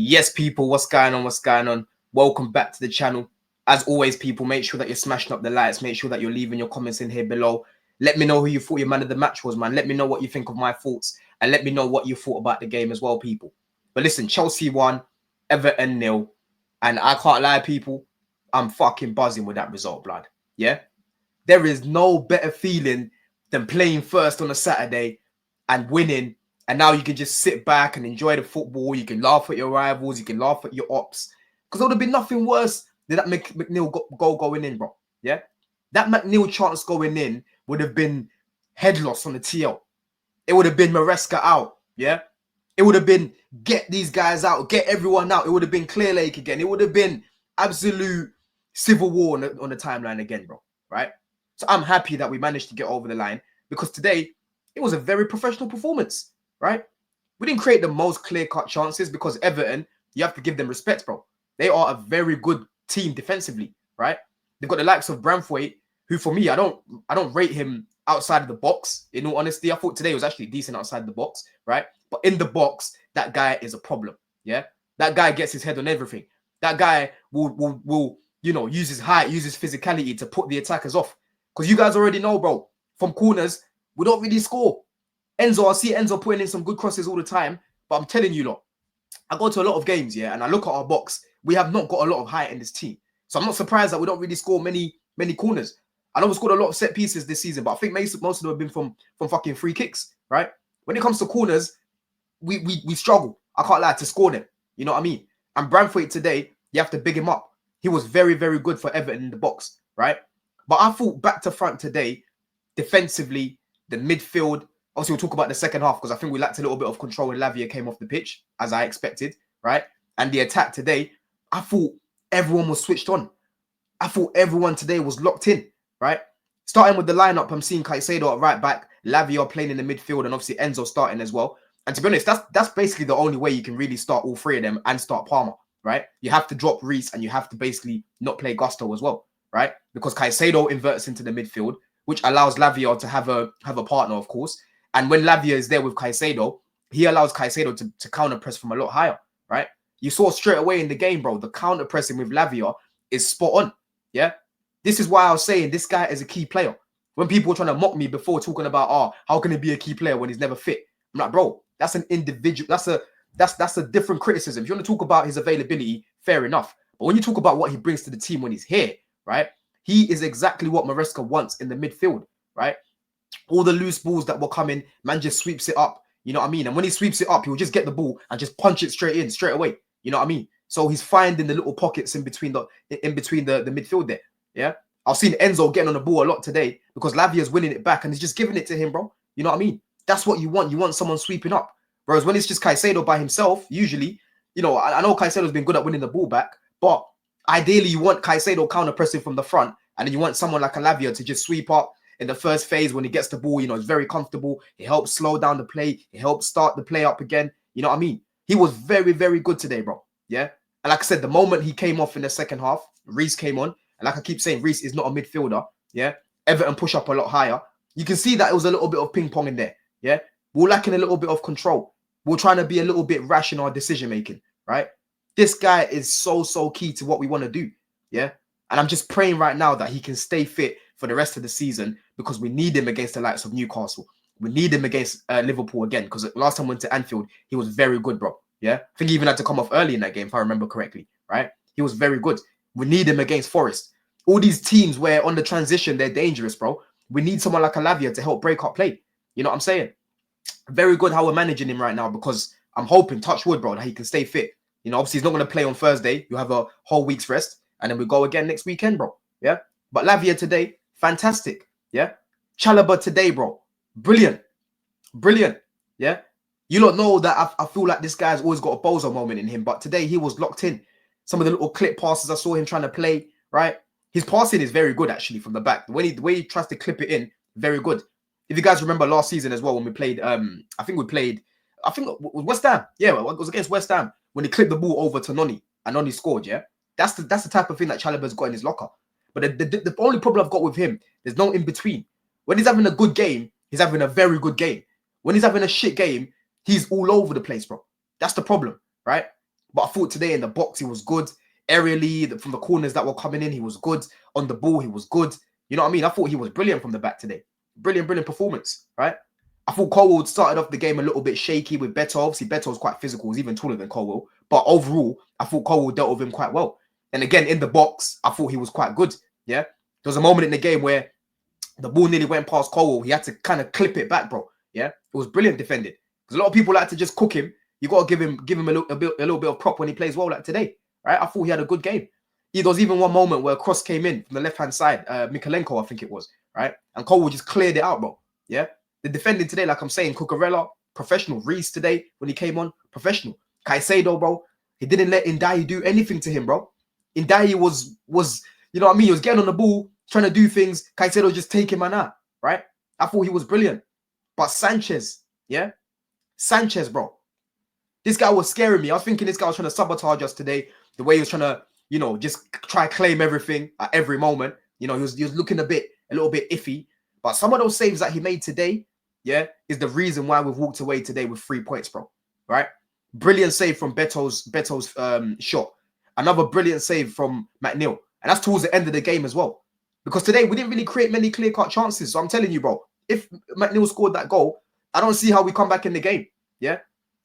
Yes, people, what's going on? What's going on? Welcome back to the channel. As always, people, make sure that you're smashing up the likes. Make sure that you're leaving your comments in here below. Let me know who you thought your man of the match was, man. Let me know what you think of my thoughts. And let me know what you thought about the game as well, people. But listen, Chelsea won, Everton 0. And I can't lie, people, I'm fucking buzzing with that result, blood. Yeah? There is no better feeling than playing first on a Saturday and winning. And now you can just sit back and enjoy the football. You can laugh at your rivals. You can laugh at your ops. Because there would have been nothing worse than that McNeil goal going in, bro. Yeah? That McNeil chance going in would have been head loss on the TL. It would have been Maresca out. Yeah? It would have been get these guys out. Get everyone out. It would have been Clear Lake again. It would have been absolute civil war on the timeline again, bro. Right? So I'm happy that we managed to get over the line because today it was a very professional performance, right? We didn't create the most clear-cut chances because Everton, you have to give them respect, bro. They are a very good team defensively, right? They've got the likes of Branthwaite, who for me, I don't rate him outside of the box. In all honesty, I thought today was actually decent outside the box, right? But in the box, that guy is a problem, yeah? That guy gets his head on everything. That guy will you know, use his height, use his physicality to put the attackers off. Because you guys already know, bro, from corners, we don't really score. I see Enzo putting in some good crosses all the time, but I'm telling you, lot, I go to a lot of games, yeah, and I look at our box. We have not got a lot of height in this team. So I'm not surprised that we don't really score many corners. I know we scored a lot of set pieces this season, but I think most of them have been from fucking free kicks, right? When it comes to corners, we struggle. I can't lie, to score them. You know what I mean? And Branthwaite today, you have to big him up. He was very, very good for Everton in the box, right? But I thought back to front today, defensively, the midfield. Obviously, we'll talk about the second half because I think we lacked a little bit of control when Lavia came off the pitch, as I expected, right? And the attack today, I thought everyone was switched on. I thought everyone today was locked in, right? Starting with the lineup, I'm seeing Caicedo at right back, Lavia playing in the midfield, and obviously Enzo starting as well. And to be honest, that's basically the only way you can really start all three of them and start Palmer, right? You have to drop Reece and you have to basically not play Gusto as well, right? Because Caicedo inverts into the midfield, which allows Lavia to have a partner, of course. And when Lavia is there with Caicedo, he allows Caicedo to counter press from a lot higher, right? You saw straight away in the game, bro, the counter pressing with Lavia is spot on, yeah? This is why I was saying this guy is a key player. When people were trying to mock me before talking about, oh, how can he be a key player when he's never fit? I'm like, bro, that's an individual, that's a different criticism. If you want to talk about his availability, fair enough. But when you talk about what he brings to the team when he's here, right? He is exactly what Maresca wants in the midfield, right? All the loose balls that were coming, man just sweeps it up. You know what I mean? And when he sweeps it up, he will just get the ball and just punch it straight away. You know what I mean? So he's finding the little pockets in between the midfield there. Yeah. I've seen Enzo getting on the ball a lot today because Lavia's winning it back and he's just giving it to him, bro. You know what I mean? That's what you want. You want someone sweeping up. Whereas when it's just Caicedo by himself, usually, you know, I know Caicedo's been good at winning the ball back, but ideally you want Caicedo counter pressing from the front, and then you want someone like a Lavia to just sweep up in the first phase when he gets the ball. You know, it's very comfortable. It helps slow down the play. It helps start the play up again. You know what I mean? He was very, very good today, bro. Yeah. And like I said, the moment he came off in the second half, Reece came on. And like I keep saying, Reece is not a midfielder. Yeah. Everton push up a lot higher. You can see that it was a little bit of ping pong in there. Yeah. We're lacking a little bit of control. We're trying to be a little bit rash in our decision making, right? This guy is so key to what we want to do. Yeah. And I'm just praying right now that he can stay fit for the rest of the season because we need him against the likes of Newcastle. We need him against Liverpool again because last time we went to Anfield, he was very good, bro. Yeah. I think he even had to come off early in that game, if I remember correctly, right? He was very good. We need him against Forest. All these teams where on the transition, they're dangerous, bro. We need someone like a Lavia to help break up play. You know what I'm saying? Very good how we're managing him right now because I'm hoping, touch wood, bro, that he can stay fit. You know, obviously he's not going to play on Thursday. You have a whole week's rest and then we go again next weekend, bro. Yeah. But Lavia today, fantastic. Yeah. Chalobah today, bro. Brilliant. Brilliant. Yeah. You don't know that I feel like this guy's always got a bozo moment in him, but today he was locked in. Some of the little clip passes I saw him trying to play, right? His passing is very good, actually, from the back. The way he tries to clip it in, very good. If you guys remember last season as well, when we played, I think it was West Ham. Yeah, it was against West Ham when he clipped the ball over to Noni and Noni scored, yeah? That's the type of thing that Chalobah's got in his locker. But the only problem I've got with him, there's no in-between. When he's having a good game, he's having a very good game. When he's having a shit game, he's all over the place, bro. That's the problem, right? But I thought today in the box, he was good. Aerially, from the corners that were coming in, he was good. On the ball, he was good. You know what I mean? I thought he was brilliant from the back today. Brilliant performance, right? I thought Colwell started off the game a little bit shaky with Beto. Obviously, Beto was quite physical. He's even taller than Colwell. But overall, I thought Colwell dealt with him quite well. And again, in the box, I thought he was quite good, yeah? There was a moment in the game where the ball nearly went past Colwell. He had to kind of clip it back, bro, yeah? It was brilliant defended. Because a lot of people like to just cook him. You got to give him a little bit of prop when he plays well like today, right? I thought he had a good game. There was even one moment where a cross came in from the left-hand side, Mikalenko, I think it was, right? And Colwell just cleared it out, bro, yeah? The defending today, like I'm saying, Cucurella, professional. Reece today, when he came on, professional. Caicedo, bro, he didn't let Ndiaye do anything to him, bro. Ndiaye was, you know what I mean? He was getting on the ball, trying to do things. Caicedo just taking man out, right? I thought he was brilliant. But Sanchez, yeah? Sanchez, bro. This guy was scaring me. I was thinking this guy was trying to sabotage us today. The way he was trying to, you know, just try to claim everything at every moment. You know, he was looking a little bit iffy. But some of those saves that he made today, yeah, is the reason why we've walked away today with 3 points, bro. Right? Brilliant save from Beto's shot. Another brilliant save from McNeil. And that's towards the end of the game as well. Because today we didn't really create many clear-cut chances. So I'm telling you, bro, if McNeil scored that goal, I don't see how we come back in the game. Yeah?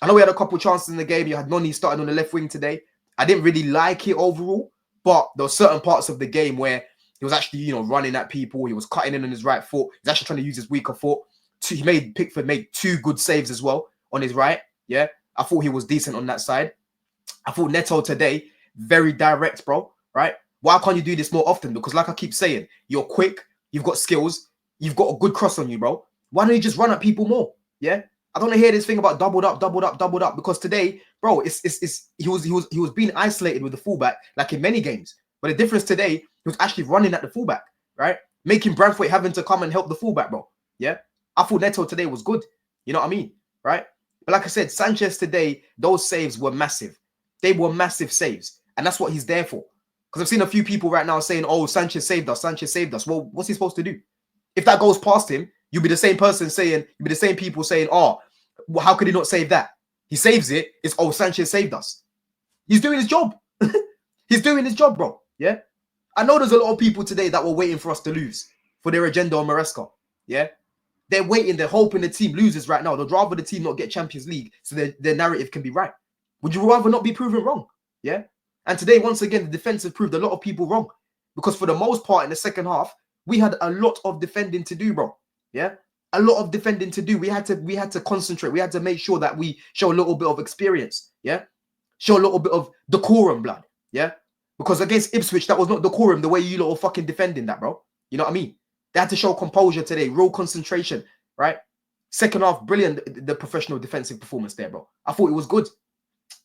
I know we had a couple chances in the game. You had Noni starting on the left wing today. I didn't really like it overall. But there were certain parts of the game where he was actually, you know, running at people. He was cutting in on his right foot. He's actually trying to use his weaker foot. Pickford made 2 good saves as well on his right. Yeah, I thought he was decent on that side. I thought Neto today, very direct, bro. Right? Why can't you do this more often? Because like I keep saying, you're quick. You've got skills. You've got a good cross on you, bro. Why don't you just run at people more? Yeah. I don't want to hear this thing about doubled up. Because today, bro, he was being isolated with the fullback like in many games. But the difference today, he was actually running at the fullback, right? Making Brentford having to come and help the fullback, bro. Yeah. I thought Neto today was good. You know what I mean? Right? But like I said, Sanchez today, those saves were massive. They were massive saves. And that's what he's there for. Because I've seen a few people right now saying, oh, Sanchez saved us. Sanchez saved us. Well, what's he supposed to do? If that goes past him, you'll be the same person saying, you'll be the same people saying, oh, well, how could he not save that? He saves it. It's, oh, Sanchez saved us. He's doing his job. He's doing his job, bro. Yeah? I know there's a lot of people today that were waiting for us to lose for their agenda on Maresca. Yeah? They're waiting. They're hoping the team loses right now. They'd rather the team not get Champions League so their narrative can be right. Would you rather not be proven wrong? Yeah? And today, once again, the defense has proved a lot of people wrong. Because for the most part in the second half, we had a lot of defending to do, bro. Yeah? A lot of defending to do. We had to concentrate. We had to make sure that we show a little bit of experience. Yeah? Show a little bit of decorum, blood. Yeah? Because against Ipswich, that was not decorum the way you lot were fucking defending that, bro. You know what I mean? They had to show composure today, real concentration, right? Second half, brilliant, the professional defensive performance there, bro. I thought it was good.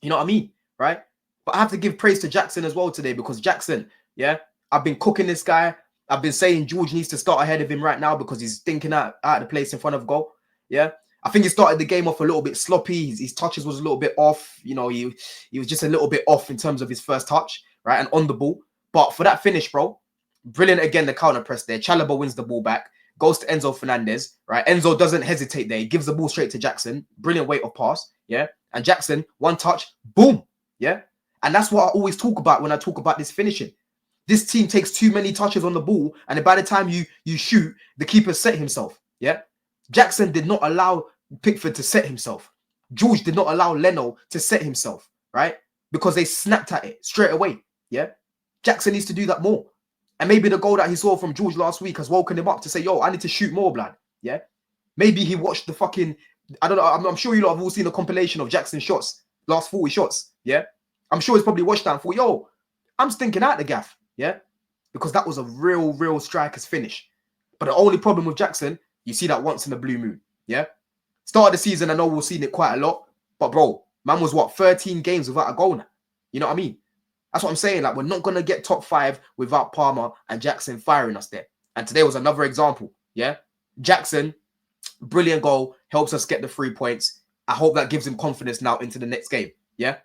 You know what I mean? Right? But I have to give praise to Jackson as well today because Jackson, yeah, I've been cooking this guy. I've been saying George needs to start ahead of him right now because he's thinking out of the place in front of goal. Yeah. I think he started the game off a little bit sloppy. His touches was a little bit off. You know, he was just a little bit off in terms of his first touch, right? And on the ball. But for that finish, bro, brilliant again, the counter press there. Chalobah wins the ball back, goes to Enzo Fernandez, right? Enzo doesn't hesitate there. He gives the ball straight to Jackson. Brilliant weight of pass, yeah? And Jackson, one touch, boom, yeah? And that's what I always talk about when I talk about this finishing. This team takes too many touches on the ball, and by the time you shoot, the keeper set himself, yeah? Jackson did not allow Pickford to set himself. George did not allow Leno to set himself, right? Because they snapped at it straight away, yeah? Jackson needs to do that more. And maybe the goal that he saw from George last week has woken him up to say, yo, I need to shoot more, blood, yeah? Maybe he watched the fucking, I don't know, I'm sure you lot have all seen a compilation of Jackson's shots, last 40 shots, yeah? I'm sure he's probably watched that and thought, yo, I'm stinking out the gaff, yeah? Because that was a real striker's finish. But the only problem with Jackson, you see that once in a blue moon, yeah? Start of the season, I know we've seen it quite a lot. But, bro, man was, what, 13 games without a goal now? You know what I mean? That's what I'm saying. Like, we're not going to get top 5 without Palmer and Jackson firing us there. And today was another example, yeah? Jackson, brilliant goal, helps us get the 3 points. I hope that gives him confidence now into the next game, yeah?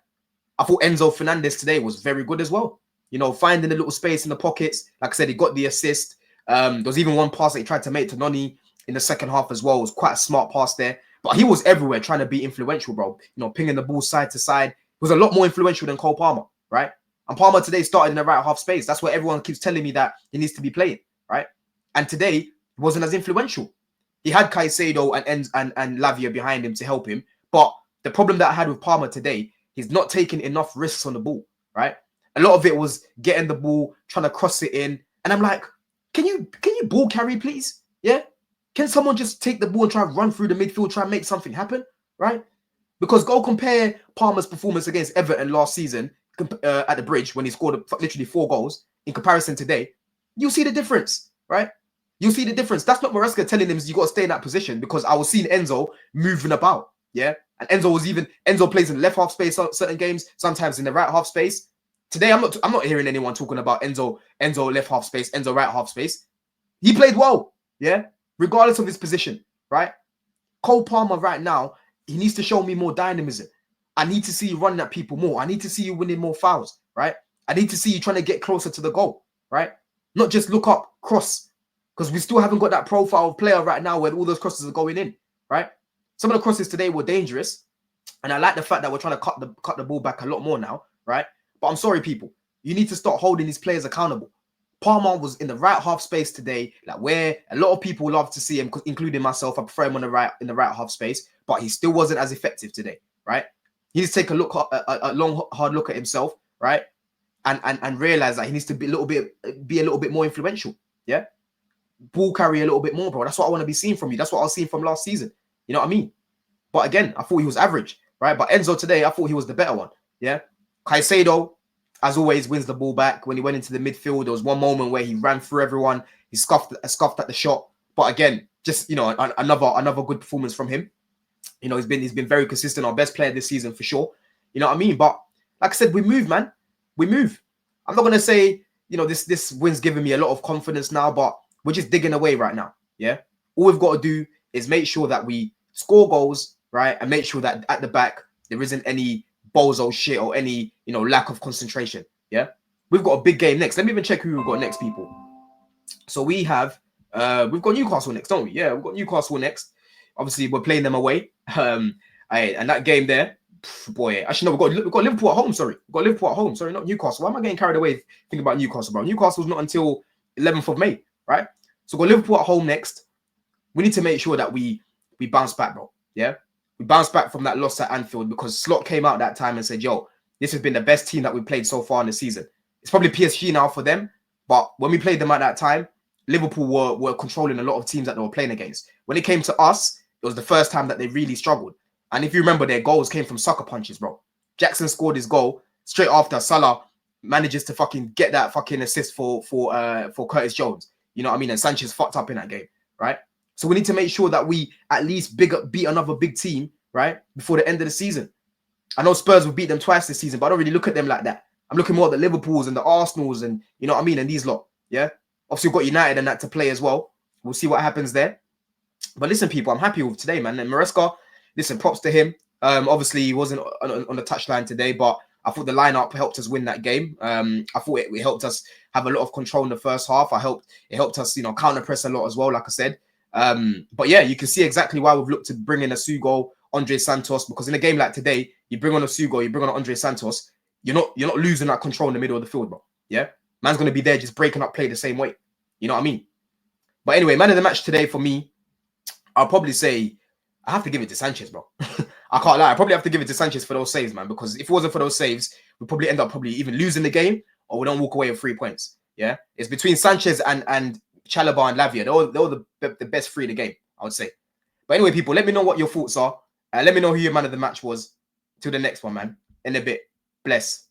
I thought Enzo Fernandez today was very good as well. You know, finding a little space in the pockets. Like I said, he got the assist. There was even one pass that he tried to make to Noni in the second half as well. It was quite a smart pass there. But he was everywhere trying to be influential, bro. You know, pinging the ball side to side. was a lot more influential than Cole Palmer, right? And Palmer today started in the right half space. That's where everyone keeps telling me that he needs to be playing, right? And today he wasn't as influential. He had Caicedo and Lavia behind him to help him. But the problem that I had with Palmer today, he's not taking enough risks on the ball, right? A lot of it was getting the ball, trying to cross it in. And I'm like, can you ball carry, please? Yeah? Can someone just take the ball and try and run through the midfield, try and make something happen, right? Because go compare Palmer's performance against Everton last season at the Bridge when he scored literally 4 goals in comparison today. You'll see the difference, right? You'll see the difference. That's not Maresca telling him you got to stay in that position, because I was seeing Enzo moving about, yeah? And Enzo plays in the left half space certain games, sometimes in the right half space. Today, I'm not hearing anyone talking about Enzo left half space, Enzo right half space. He played well, yeah? Regardless of his position, right? Cole Palmer right now, he needs to show me more dynamism. I need to see you running at people more. I need to see you winning more fouls, right? I need to see you trying to get closer to the goal, right? Not just look up, cross, because we still haven't got that profile of player right now where all those crosses are going in, right? Some of the crosses today were dangerous, and I like the fact that we're trying to cut the ball back a lot more now, right? But I'm sorry, people. You need to start holding these players accountable. Palmer was in the right half space today, like where a lot of people love to see him, including myself. I prefer him in the right half space, but he still wasn't as effective today, right? He needs to take a long, hard look at himself, right? And realize that he needs to be a little bit more influential, yeah? Ball carry a little bit more, bro. That's what I want to be seeing from you. That's what I was seeing from last season. You know what I mean? But again, I thought he was average, right? But Enzo today, I thought he was the better one, yeah? Caicedo, as always, wins the ball back. When he went into the midfield, there was one moment where he ran through everyone. He scuffed at the shot. But again, just, you know, another good performance from him. You know, he's been very consistent, our best player this season for sure. You know what I mean? But like I said, we move, man. We move. I'm not gonna say, you know, this win's giving me a lot of confidence now, but we're just digging away right now. Yeah. All we've got to do is make sure that we score goals, right? And make sure that at the back there isn't any bozo shit or any, you know, lack of concentration. Yeah. We've got a big game next. Let me even check who we've got next, people. So we've got Newcastle next, don't we? Yeah, we've got Newcastle next. Obviously, we're playing them away. And that game there, boy. Actually, no, we've got Liverpool at home. Sorry, we've got Liverpool at home. Sorry, not Newcastle. Why am I getting carried away thinking about Newcastle, bro? Newcastle's not until 11th of May, right? So we've got Liverpool at home next. We need to make sure that we bounce back, bro. Yeah, we bounce back from that loss at Anfield, because Slot came out that time and said, "Yo, this has been the best team that we played so far in the season." It's probably PSG now for them, but when we played them at that time, Liverpool were controlling a lot of teams that they were playing against. When it came to us, it was the first time that they really struggled. And if you remember, their goals came from sucker punches, bro. Jackson scored his goal straight after Salah manages to fucking get that fucking assist for Curtis Jones. You know what I mean? And Sanchez fucked up in that game, right? So we need to make sure that we at least beat another big team, right, before the end of the season. I know Spurs will beat them twice this season, but I don't really look at them like that. I'm looking more at the Liverpools and the Arsenals and, you know what I mean, and these lot, yeah? Obviously, we've got United and that to play as well. We'll see what happens there. But listen, people, I'm happy with today, man. And Maresca, listen, props to him. Obviously, he wasn't on the touchline today, but I thought the lineup helped us win that game. I thought it helped us have a lot of control in the first half. It helped us, you know, counter press a lot as well, like I said. But yeah, you can see exactly why we've looked to bring in Asugo, Andre Santos, because in a game like today, you bring on Asugo, you bring on Andre Santos, you're not losing that control in the middle of the field, bro. Yeah, man's gonna be there just breaking up play the same way. You know what I mean? But anyway, man of the match today for me, I'll probably say I have to give it to Sanchez, bro. I can't lie. I probably have to give it to Sanchez for those saves, man, because if it wasn't for those saves, we'd probably end up even losing the game, or we don't walk away with 3 points. Yeah, it's between Sanchez and Chalobah and Lavia. They're the best 3 in the game, I would say. But anyway, people, let me know what your thoughts are. Let me know who your man of the match was. Till the next one, man. In a bit. Bless.